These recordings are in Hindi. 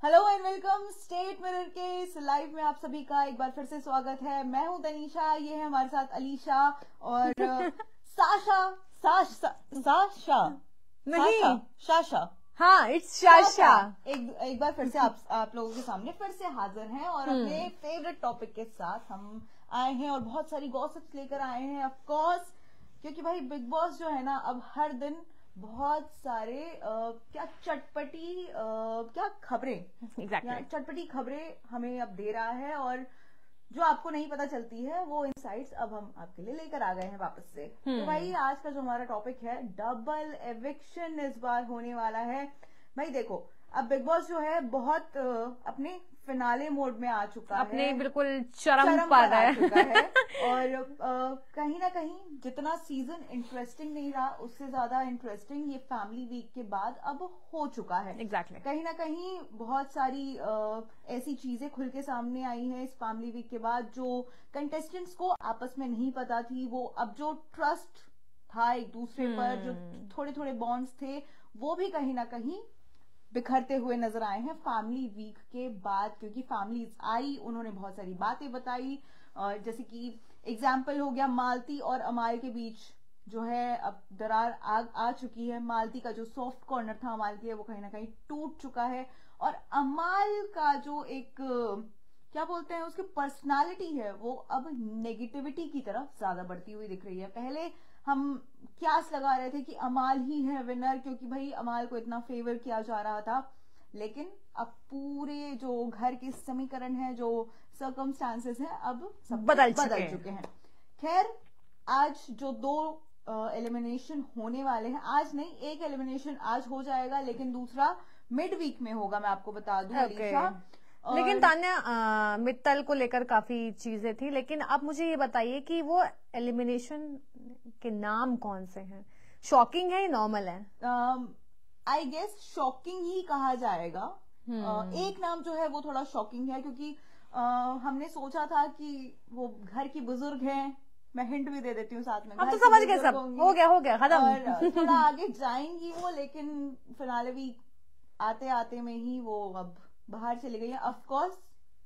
Hello and welcome state mirror के इस लाइव में आप सभी का एक बार फिर से स्वागत है। मैं हूं तनीषा, ये है हमारे साथ अलीशा और साशा साशा नहीं शाशा। हाँ, इट्स शाशा। एक बार फिर से आप लोगों के सामने फिर से हाजिर हैं और अपने फेवरेट टॉपिक के साथ हम आए हैं और बहुत सारी गॉसिप्स लेकर आए हैं ऑफ कोर्स, क्योंकि भाई बिग बॉस जो है ना अब हर दिन बहुत सारे क्या खबरें चटपटी खबरें हमें अब दे रहा है और जो आपको नहीं पता चलती है वो इनसाइट्स अब हम आपके लिए लेकर आ गए हैं वापस से। तो भाई आज का जो हमारा टॉपिक है, डबल एविक्शन इस बार होने वाला है। भाई देखो, अब बिग बॉस जो है बहुत अपने फिनाले मोड में आ चुका है, अपने बिल्कुल चरम पर आ चुका है और कहीं ना कहीं जितना सीजन इंटरेस्टिंग नहीं रहा उससे ज्यादा इंटरेस्टिंग ये फैमिली वीक के बाद अब हो चुका है। एग्जैक्टली कहीं ना कहीं बहुत सारी ऐसी चीजें खुल के सामने आई हैं इस फैमिली वीक के बाद जो कंटेस्टेंट्स को आपस में नहीं पता थी। वो अब जो ट्रस्ट था एक दूसरे पर, जो थोड़े थोड़े बॉन्ड्स थे, वो भी कहीं ना कहीं बिखरते हुए नजर आए हैं फैमिली वीक के बाद, क्योंकि फैमिलीज आई, उन्होंने बहुत सारी बातें बताई। जैसे कि एग्जाम्पल हो गया मालती और अमाल के बीच जो है अब दरार आ चुकी है। मालती का जो सॉफ्ट कॉर्नर था अमाल के, वो कहीं ना कहीं टूट चुका है और अमाल का जो एक क्या बोलते हैं उसकी पर्सनालिटी है वो अब नेगेटिविटी की तरफ ज्यादा बढ़ती हुई दिख रही है। पहले हम क्यास लगा रहे थे कि अमाल ही है विनर, क्योंकि भाई अमाल को इतना फेवर किया जा रहा था, लेकिन अब पूरे जो घर के समीकरण है, जो सर्कमस्टांसेस हैं, अब सब बदल चुके हैं। खैर, आज जो दो एलिमिनेशन होने वाले हैं, आज नहीं, एक एलिमिनेशन आज हो जाएगा लेकिन दूसरा मिड वीक में होगा, मैं आपको बता दूं अलीशा। लेकिन तान्या, मित्तल को लेकर काफी चीजें थी, लेकिन आप मुझे ये बताइए कि वो एलिमिनेशन के नाम कौन से हैं? शॉकिंग है या नॉर्मल है? आई गेस शॉकिंग ही कहा जाएगा। एक नाम जो है वो थोड़ा शॉकिंग है, क्योंकि हमने सोचा था कि वो घर की बुजुर्ग हैं। मैं हिंट भी दे देती हूँ साथ में, अब तो समझ गए सब, हो गया खत्म। और थोड़ा आगे जाएंगी वो, लेकिन फिलहाल भी आते आते में ही वो अब बाहर चली गई है। ऑफ कोर्स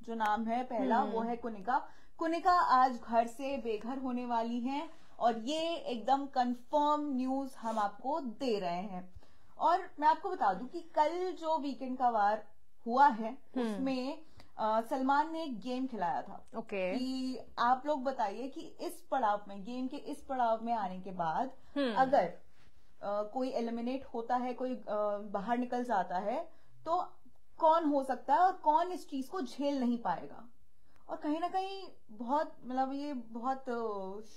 जो नाम है पहला वो है कुनिका। कुनिका आज घर से बेघर होने वाली हैं और ये एकदम कंफर्म न्यूज हम आपको दे रहे हैं। और मैं आपको बता दूं कि कल जो वीकेंड का वार हुआ है उसमें सलमान ने एक गेम खिलाया था। कि आप लोग बताइए कि इस पड़ाव में, गेम के इस पड़ाव में आने के बाद अगर कोई एलिमिनेट होता है, कोई बाहर निकल जाता है, तो कौन हो सकता है और कौन इस चीज को झेल नहीं पाएगा। और कहीं ना कहीं बहुत मतलब ये बहुत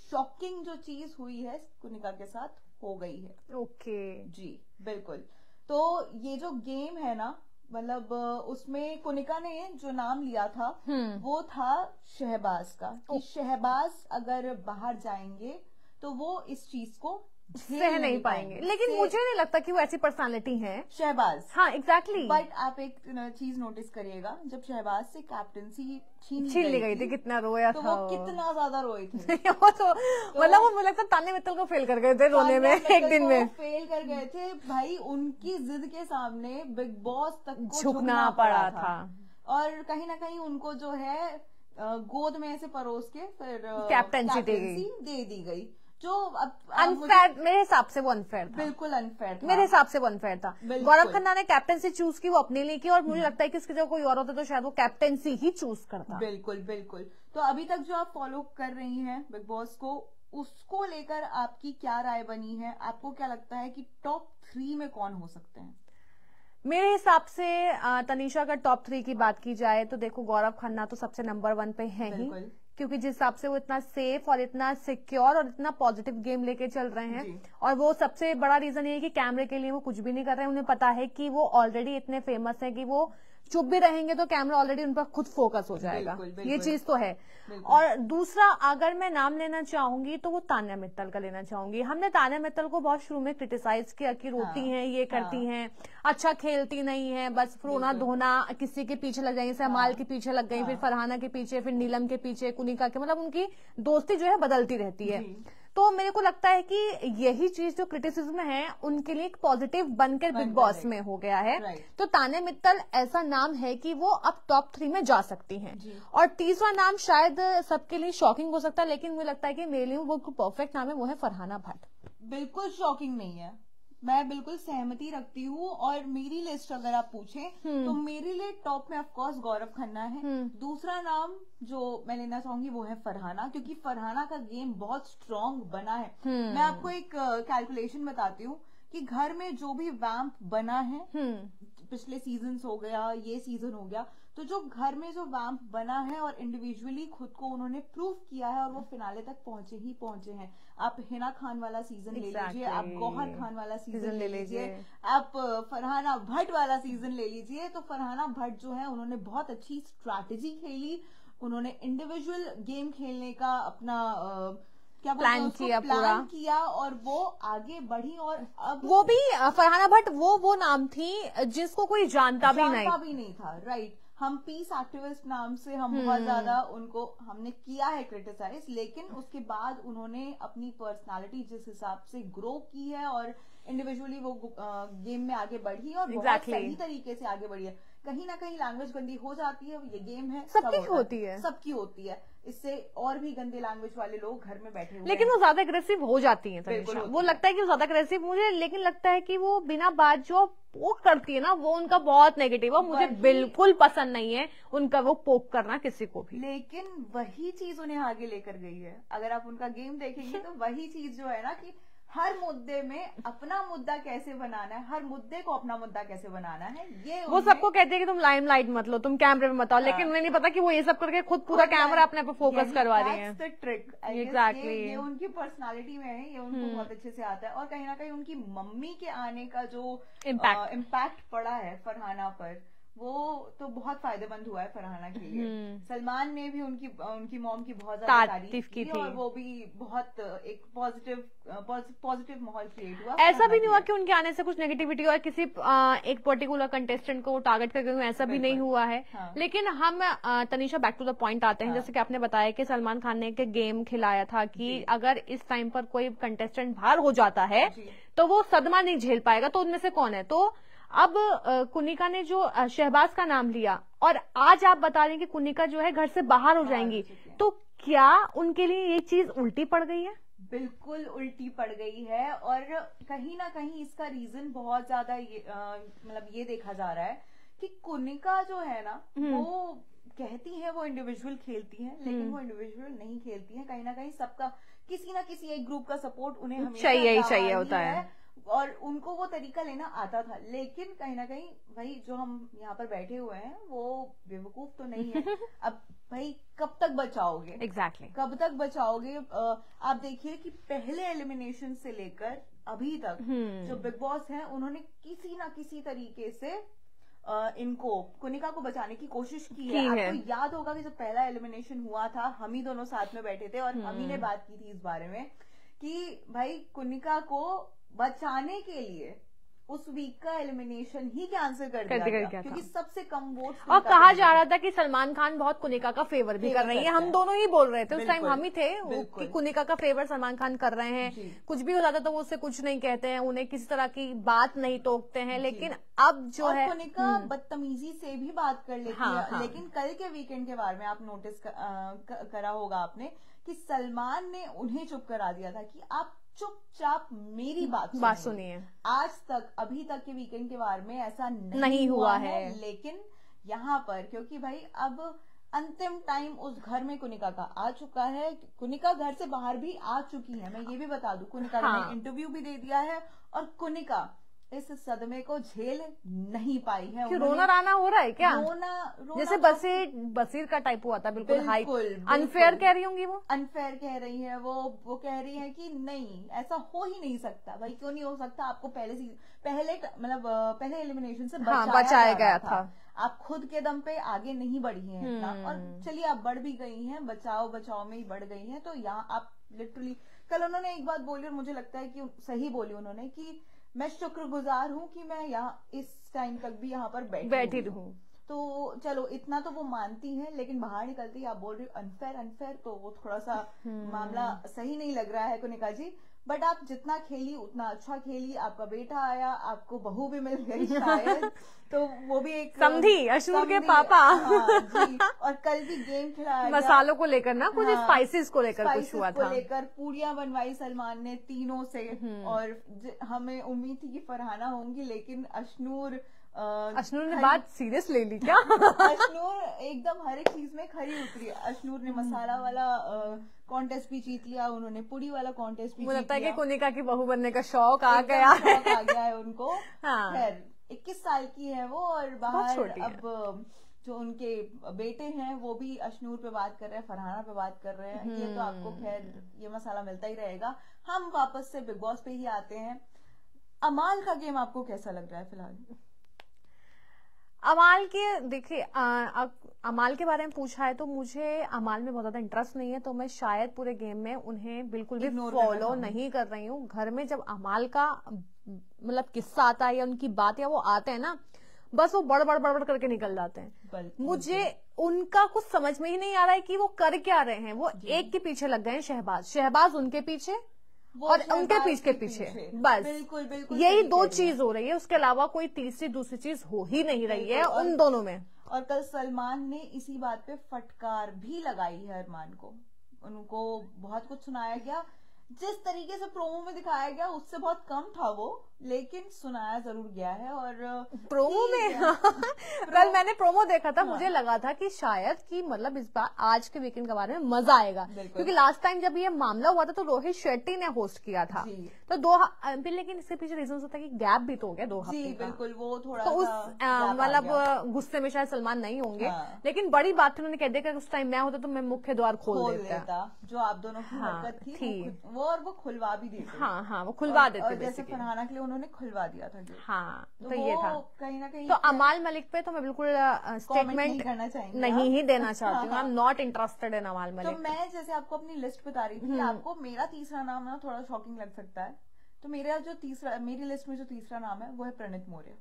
शॉकिंग जो चीज हुई है कुनिका के साथ हो गई है। जी बिल्कुल। तो ये जो गेम है ना, मतलब उसमें कुनिका ने जो नाम लिया था वो था शहबाज का, कि शहबाज अगर बाहर जाएंगे तो वो इस चीज को सह नहीं पाएंगे। लेकिन मुझे नहीं लगता कि वो ऐसी पर्सनालिटी है शहबाज। हाँ एग्जैक्टली। बट आप एक चीज नोटिस करिएगा, जब शहबाज से कैप्टनसी छीन ली गई थी, कितना रोया तो था वो कितना ज्यादा रोए थे। वो तो मतलब वो मुझे लगता है तान्या मित्तल को फेल कर गए थे रोने में, एक दिन में फेल कर गए थे भाई। उनकी जिद के सामने बिग बॉस तक को झुकना पड़ा था और कहीं ना कहीं उनको जो है गोद में ऐसे परोस के फिर कैप्टनसी दे दी गई, जो अनफेयर मेरे हिसाब से वो अनफेयर था। बिल्कुल अनफेयर था, मेरे हिसाब से वो अनफेयर था। गौरव खन्ना ने कैप्टनसी चूज की, वो अपने लिए की, और मुझे लगता है कि उसकी जगह कोई और होता तो शायद वो कैप्टनसी ही चूज करता। बिल्कुल। तो अभी तक जो आप फॉलो कर रही हैं बिग बॉस को, उसको लेकर आपकी क्या राय बनी है? आपको क्या लगता है कि टॉप 3 में कौन हो सकते हैं? मेरे हिसाब से तनीषा, अगर टॉप 3 की बात की जाए तो देखो गौरव खन्ना तो सबसे नंबर 1 पे है ही, क्योंकि जिस हिसाब से वो इतना सेफ और इतना सिक्योर और इतना पॉजिटिव गेम लेके चल रहे हैं, और वो सबसे बड़ा रीजन ये है कि कैमरे के लिए वो कुछ भी नहीं कर रहे हैं। उन्हें पता है कि वो ऑलरेडी इतने फेमस है कि वो चुप भी रहेंगे तो कैमरा ऑलरेडी उन पर खुद फोकस हो जाएगा। ये चीज तो है। और दूसरा, अगर मैं नाम लेना चाहूंगी तो वो तान्या मित्तल का लेना चाहूंगी। हमने तान्या मित्तल को बहुत शुरू में क्रिटिसाइज किया कि रोती हैं, ये करती हैं, अच्छा खेलती नहीं है, बस रोना धोना, किसी के पीछे लग जाएंगे, जैसे अमाल के पीछे लग गई, फिर फरहाना के पीछे, फिर नीलम के पीछे, कुनिका के, मतलब उनकी दोस्ती जो है बदलती रहती है। तो मेरे को लगता है कि यही चीज जो क्रिटिसिज्म है उनके लिए एक पॉजिटिव बनकर बिग बॉस में हो गया है। तो तान्या मित्तल ऐसा नाम है कि वो अब टॉप 3 में जा सकती हैं। और तीसरा नाम शायद सबके लिए शॉकिंग हो सकता है, लेकिन मुझे लगता है कि मेरे लिए वो परफेक्ट नाम है, वो है फरहाना भट्ट। बिल्कुल शॉकिंग नहीं है, मैं बिल्कुल सहमति रखती हूँ। और मेरी लिस्ट अगर आप पूछें तो मेरे लिए टॉप में ऑफ कोर्स गौरव खन्ना है। दूसरा नाम जो मैं लेना चाहूंगी वो है फरहाना, क्योंकि फरहाना का गेम बहुत स्ट्रांग बना है। मैं आपको एक कैलकुलेशन बताती हूँ कि घर में जो भी वैम्प बना है, पिछले सीजन हो गया, ये सीजन हो गया, तो जो घर में जो वैम्प बना है और इंडिविजुअली खुद को उन्होंने प्रूव किया है और वो फिनाले तक पहुंचे हैं। आप हिना खान वाला सीजन ले लीजिए, आप गौहर खान वाला सीजन ले लीजिए, आप फरहाना भट्ट वाला सीजन ले लीजिए। तो फरहाना भट्ट जो है उन्होंने बहुत अच्छी स्ट्रैटेजी खेली, उन्होंने इंडिविजुअल गेम खेलने का अपना प्लान किया और वो आगे बढ़ी। और अब वो भी फरहाना भट्ट वो नाम थी जिसको कोई जानता भी नहीं था। राइट, हम पीस एक्टिविस्ट नाम से हम बहुत ज्यादा उनको हमने किया है क्रिटिसाइज, लेकिन उसके बाद उन्होंने अपनी पर्सनालिटी जिस हिसाब से ग्रो की है और इंडिविजुअली वो गेम में आगे बढ़ी और बहुत सही तरीके से आगे बढ़ी है। कहीं ना कहीं लैंग्वेज गंदी हो जाती है, ये गेम है, सबकी होती है। इससे और भी गंदे लैंग्वेज वाले लोग घर में बैठे हुए लेकिन वो ज्यादा अग्रेसिव हो जाती है। वो लगता है कि वो ज्यादा अग्रेसिव मुझे, लेकिन लगता है कि वो बिना बात जो पोक करती है ना, वो उनका बहुत नेगेटिव है, मुझे बिल्कुल पसंद नहीं है उनका वो पोक करना किसी को भी। लेकिन वही चीज उन्हें आगे लेकर गई है। अगर आप उनका गेम देखेंगे तो वही चीज जो है ना कि हर मुद्दे में अपना मुद्दा कैसे बनाना है, हर मुद्दे को अपना मुद्दा कैसे बनाना है, ये वो सबको कहते हैं कि तुम लाइमलाइट मत लो, तुम कैमरे में मत आओ, लेकिन उन्हें नहीं पता कि वो ये सब करके खुद पूरा कैमरा अपने पे फोकस करवा रही है। ट्रिक एग्जैक्टली, ये उनकी पर्सनालिटी में है, ये उनको बहुत अच्छे से आता है। और कहीं ना कहीं उनकी मम्मी के आने का जो इम्पैक्ट पड़ा है फरहाना पर, वो तो बहुत फायदेमंद हुआ है फरहाना के लिए। सलमान ने भी उनकी मॉम की बहुत ज्यादा तारीफ की थी और वो भी बहुत एक पॉजिटिव माहौल क्रिएट हुआ। ऐसा भी नहीं हुआ कि उनके आने से कुछ नेगेटिविटी और किसी एक पर्टिकुलर कंटेस्टेंट को टारगेट करके हुए, ऐसा भी नहीं हुआ है। लेकिन हम Tanisha back to the point आते हैं। जैसे कि आपने बताया कि सलमान खान ने एक गेम खिलाया था कि अगर इस टाइम पर कोई कंटेस्टेंट बाहर हो जाता है तो वो सदमा नहीं झेल पाएगा, तो उनमें से कौन है। तो अब कुनिका ने जो शहबाज का नाम लिया और आज आप बता रहे हैं कि कुनिका जो है घर से बाहर हो जाएंगी, तो क्या उनके लिए ये चीज उल्टी पड़ गई है? बिल्कुल उल्टी पड़ गई है। और कहीं ना कहीं इसका रीजन बहुत ज्यादा मतलब ये देखा जा रहा है कि कुनिका जो है ना, वो कहती है वो इंडिविजुअल खेलती है, लेकिन वो इंडिविजुअल नहीं खेलती है। कहीं ना कहीं सबका किसी ना किसी एक ग्रुप का सपोर्ट उन्हें हमेशा चाहिए होता है और उनको वो तरीका लेना आता था। लेकिन कहीं ना कहीं भाई जो हम यहाँ पर बैठे हुए हैं वो बेवकूफ तो नहीं है। अब भाई कब तक बचाओगे? एग्जैक्टली कब तक बचाओगे? आप देखिए कि पहले एलिमिनेशन से लेकर अभी तक जो बिग बॉस है उन्होंने किसी ना किसी तरीके से इनको कुनिका को बचाने की कोशिश की है। आपको याद होगा कि जब पहला एलिमिनेशन हुआ था, हम ही दोनों साथ में बैठे थे और हम ही ने बात की थी इस बारे में कि भाई कुनिका को बचाने के लिए उस वीक का एलिमिनेशन ही कैंसिल कर दिया गया क्योंकि सबसे कम वोट। और कहा जा रहा था कि सलमान खान बहुत कुनिका का फेवर भी कर रही है। हम दोनों ही बोल रहे थे उस टाइम, हम ही थे कि कुनिका का फेवर सलमान खान कर रहे हैं। कुछ भी हो जाता तो वो उससे कुछ नहीं कहते हैं, उन्हें किसी तरह की बात नहीं टोकते हैं। लेकिन अब जो है कुनिका बदतमीजी से भी बात कर लेती है। लेकिन कल के वीकेंड के बारे में आप नोटिस करा होगा आपने कि सलमान ने उन्हें चुप करा दिया था कि आप चुपचाप मेरी बात सुनिए। आज तक अभी तक के वीकेंड के बारे में ऐसा नहीं हुआ है। लेकिन यहाँ पर क्योंकि भाई अब अंतिम टाइम उस घर में कुनिका का आ चुका है, कुनिका घर से बाहर भी आ चुकी है। मैं ये भी बता दूं, कुनिका ने इंटरव्यू भी दे दिया है और कुनिका इस सदमे को झेल नहीं पाई है। रोना राना हो रहा है क्या? रोना जैसे बसीर का टाइप हुआ था, बिल्कुल हाई अनफेयर कह रही होंगी वो। अनफेयर कह रही है वो कह रही है कि नहीं ऐसा हो ही नहीं सकता। भाई क्यों नहीं हो सकता? आपको पहले एलिमिनेशन से बचाया गया था। आप खुद के दम पे आगे नहीं बढ़ी हैं इतना, और चलिए आप बढ़ भी गई हैं, बचाओ में ही बढ़ गई हैं। तो यहाँ आप लिटरली कल उन्होंने एक बात बोली और मुझे लगता है कि सही बोली उन्होंने कि मैं शुक्रगुजार हूँ कि मैं यहाँ इस टाइम तक भी यहाँ पर बैठी रहूं। तो चलो इतना तो वो मानती है, लेकिन बाहर निकलती आप बोल रही हो अनफेयर अनफेयर, तो वो थोड़ा सा मामला सही नहीं लग रहा है कुनिका जी। बट आप जितना खेली उतना अच्छा खेली, आपका बेटा आया, आपको बहू भी मिल गई शायद, तो वो भी एक समझी अशनूर के पापा। हाँ जी। और कल भी गेम खिलाया मसालों को लेकर ना, कुछ हाँ, स्पाइसेस को लेकर कुछ हुआ था, लेकर पूरियां बनवाई सलमान ने तीनों से। और हमें उम्मीद थी कि फरहाना होंगी, लेकिन अशनूर ने बात सीरियस ले ली क्या? अशनूर एकदम हर एक चीज में खरी उतरी। अशनूर ने मसाला वाला कॉन्टेस्ट भी जीत लिया, उन्होंने पुड़ी वाला कॉन्टेस्ट भी जीत लिया। लगता है कि कुनिका की बहू बनने का शौक आ गया है उनको। हाँ। खैर 21 साल की है वो, और बाहर अब जो उनके बेटे हैं वो भी अशनूर पे बात कर रहे हैं, फरहाना पे बात कर रहे हैं। ये तो आपको खैर ये मसाला मिलता ही रहेगा। हम वापस से बिग बॉस पे ही आते हैं। अमाल का गेम आपको कैसा लग रहा है फिलहाल? अमाल के देखिए, अमाल के बारे में पूछा है तो मुझे अमाल में बहुत ज्यादा इंटरेस्ट नहीं है, तो मैं शायद पूरे गेम में उन्हें बिल्कुल भी फॉलो नहीं कर रही हूँ। घर में जब अमाल का मतलब किस्सा आता है या उनकी बात या वो आते हैं ना, बस वो बड़ बड़ करके निकल जाते हैं। मुझे उनका कुछ समझ में ही नहीं आ रहा है कि वो कर क्या रहे हैं। वो एक के पीछे लग गए हैं, शहबाज उनके पीछे और उनके पीछे बस बिल्कुल यही दो चीज हो रही है। उसके अलावा कोई तीसरी दूसरी चीज हो ही नहीं रही है उन दोनों में। और कल सलमान ने इसी बात पे फटकार भी लगाई है अरमान को। उनको बहुत कुछ सुनाया गया, जिस तरीके से प्रोमो में दिखाया गया उससे बहुत कम था वो, लेकिन सुनाया जरूर गया है। और प्रोमो में कल मैंने प्रोमो देखा था, मुझे लगा था कि शायद कि मतलब इस बार आज के वीकेंड के बारे में मजा आएगा, क्योंकि लास्ट टाइम जब ये मामला हुआ था तो रोहित शेट्टी ने होस्ट किया था, तो लेकिन इसके पीछे रीजन होता है कि गैप भी तो हो गया 2 हफ्ते का। बिल्कुल वो थोड़ा तो उस मतलब गुस्से में शायद सलमान नहीं होंगे, लेकिन बड़ी बात थी उन्होंने कह दिया कि उस टाइम मैं होता तो मैं मुख्य द्वार खोल देता। जो आप दोनों की हरकत थी वो खुलवा भी देते। हाँ वो खुलवा देते। जैसे फरहाना के लिए उन्होंने खुलवा दिया था। हाँ तो ये था कहीं ना कहीं। तो अमाल मलिक पे तो मैं बिल्कुल स्टेटमेंट नहीं ही देना चाहती हूँ। I am not interested in अमाल मलिक। तो मैं जैसे आपको अपनी लिस्ट बता रही थी, आपको मेरा तीसरा नाम ना थोड़ा शॉकिंग लग सकता है, तो मेरी लिस्ट में जो तीसरा नाम है वो है प्रणीत मौर्य।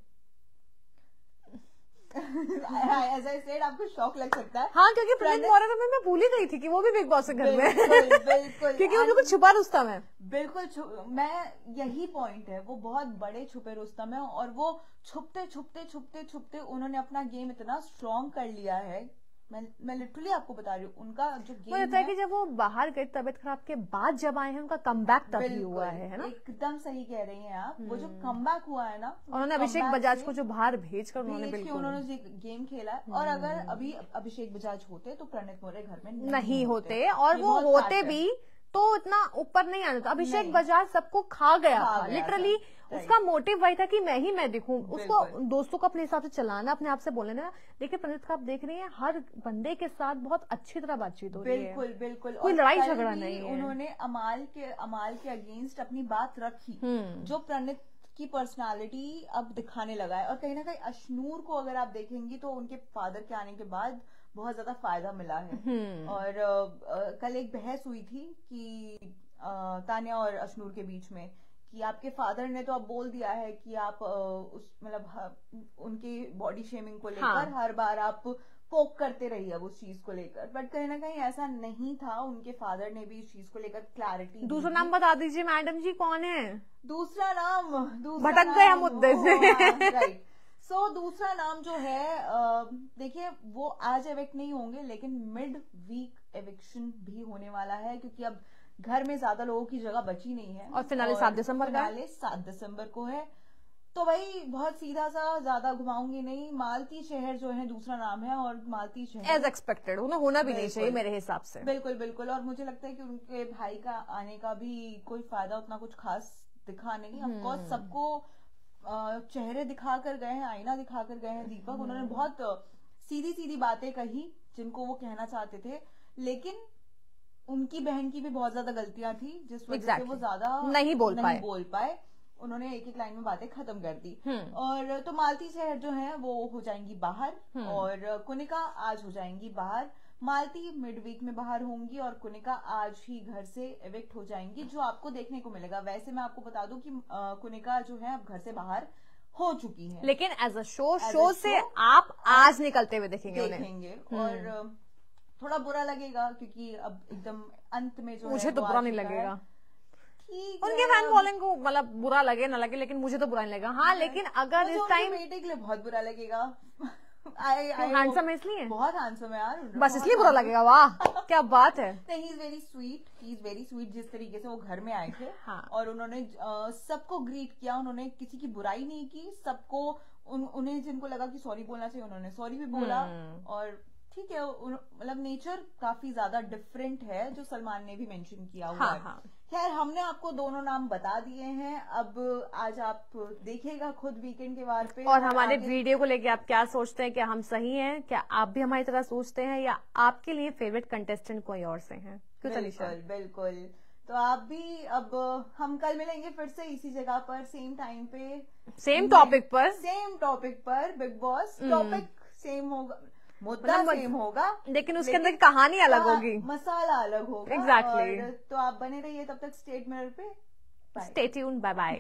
As I said, आपको शौक लग सकता है। हाँ, क्योंकि प्रणीत मौर्य तो मैं भूल ही गई थी कि वो भी बिग बॉस के घर में। बिल्कुल क्योंकि वो बिल्कुल छुपा रुस्तम है। बिल्कुल मैं यही पॉइंट है, वो बहुत बड़े छुपे रुस्तम है, और वो छुपते उन्होंने अपना गेम इतना स्ट्रॉन्ग कर लिया है। मैं लिटरली आपको बता रही हूँ उनका जो गेम है कि जब वो बाहर गए तबियत खराब के बाद जब आए हैं, उनका कमबैक तभी हुआ है ना। एकदम सही कह रही हैं आप। वो जो कमबैक हुआ है ना, उन्होंने अभिषेक बजाज को जो बाहर भेजकर उन्होंने गेम खेला है। और अगर अभी अभिषेक बजाज होते तो प्रणीत मौर्य घर में नहीं होते, और वो होते भी तो इतना ऊपर नहीं आना था। अभिषेक बजाज सबको खा गया था लिटरली। उसका मोटिव वही था कि मैं दिखूं, उसको दोस्तों को अपने हिसाब से चलाना, अपने आप से बोलने देना। देखिए प्रणीत का आप देख रही हैं, हर बंदे के साथ बहुत अच्छी तरह बातचीत हो रही है। बिल्कुल कोई लड़ाई झगड़ा नहीं है। उन्होंने अमाल के अगेंस्ट अपनी बात रखी, जो प्रणीत की पर्सनालिटी अब दिखाने लगा है। और कहीं ना कहीं अशनूर को अगर आप देखेंगी तो उनके फादर के आने के बाद बहुत ज्यादा फायदा मिला है। और कल एक बहस हुई थी कि तान्या और अशनूर के बीच में, कि आपके फादर ने तो अब बोल दिया है कि आप उस मतलब उनकी बॉडी शेमिंग को लेकर हर बार आप पोक करते रहिए अब उस चीज को लेकर। बट कहीं ना कहीं ऐसा नहीं था, उनके फादर ने भी इस चीज को लेकर क्लैरिटी। दूसरा नाम बता दीजिए मैडम जी, कौन है दूसरा नाम? भटक गए हम मुद्दे से। राइट। सो दूसरा नाम जो है, देखिए वो आज एविक्ट नहीं होंगे, लेकिन मिड वीक एविक्शन भी होने वाला है, क्योंकि अब घर में ज्यादा लोगों की जगह बची नहीं है। और फिनाले 7 दिसंबर को है। तो भाई बहुत सीधा सा, ज्यादा घुमाऊंगी नहीं। मालती शहर जो है दूसरा नाम है, और मालती शहर एज एक्सपेक्टेड उन्हें होना भी नहीं चाहिए मेरे हिसाब से। बिल्कुल। और मुझे लगता है कि उनके भाई का आने का भी कोई फायदा उतना कुछ खास दिखा नहीं। ऑफकोर्स सबको चेहरे दिखाकर गए हैं, आईना दिखाकर गए हैं दीपक। उन्होंने बहुत सीधी बातें कही जिनको वो कहना चाहते थे, लेकिन उनकी बहन की भी बहुत ज्यादा गलतियां थी, जिस वजह से वो ज्यादा नहीं बोल पाए। उन्होंने एक लाइन में बातें खत्म कर दी। और तो मालती शहर जो है वो हो जाएंगी बाहर, और कुनिका आज हो जाएंगी बाहर। मालती मिड वीक में बाहर होंगी, और कुनिका आज ही घर से एविक्ट हो जाएंगी, जो आपको देखने को मिलेगा। वैसे मैं आपको बता दूं कि कुनिका जो है अब घर से बाहर हो चुकी हैं। लेकिन एज अ शो से आप आज निकलते हुए देखेंगे और थोड़ा बुरा लगेगा क्योंकि अब एकदम अंत में जो मुझे तो बुरा नहीं लगेगा, उनके फैन फॉलोइंग को मतलब बुरा लगे ना लगे, लेकिन मुझे तो बुरा नहीं लगेगा। हाँ, लेकिन अगर इस टाइम बेटे के लिए बहुत बुरा लगेगा। हैंडसम है इसलिए, बहुत हैंडसम है यार, बस इसलिए बुरा लगेगा। वाह क्या बात है। He is very sweet, he is very sweet. जिस तरीके से वो घर में आए थे हाँ। और उन्होंने सबको ग्रीट किया, उन्होंने किसी की बुराई नहीं की, सबको उन्हें जिनको लगा कि सॉरी बोलना चाहिए उन्होंने सॉरी भी बोला। और ठीक है, मतलब नेचर काफी ज्यादा डिफरेंट है, जो सलमान ने भी मेंशन किया हुआ है। हाँ। खैर, हमने आपको दोनों नाम बता दिए हैं। अब आज आप देखिएगा खुद वीकेंड के वार पे, और हमारे वीडियो को लेके आप क्या सोचते हैं, क्या हम सही हैं, क्या आप भी हमारी तरह सोचते हैं, या आपके लिए फेवरेट कंटेस्टेंट कोई और से हैं? बिल्कुल। तो आप भी, अब हम कल मिलेंगे फिर से इसी जगह पर, सेम टाइम पे, सेम टॉपिक पर। बिग बॉस टॉपिक सेम होगा, मुद्दा सेम होगा, लेकिन उसके अंदर कहानी अलग होगी, मसाला अलग होगा। एग्जैक्टली। तो आप बने रहिए, तब तक स्टे ट्यून्ड, बाय बाय।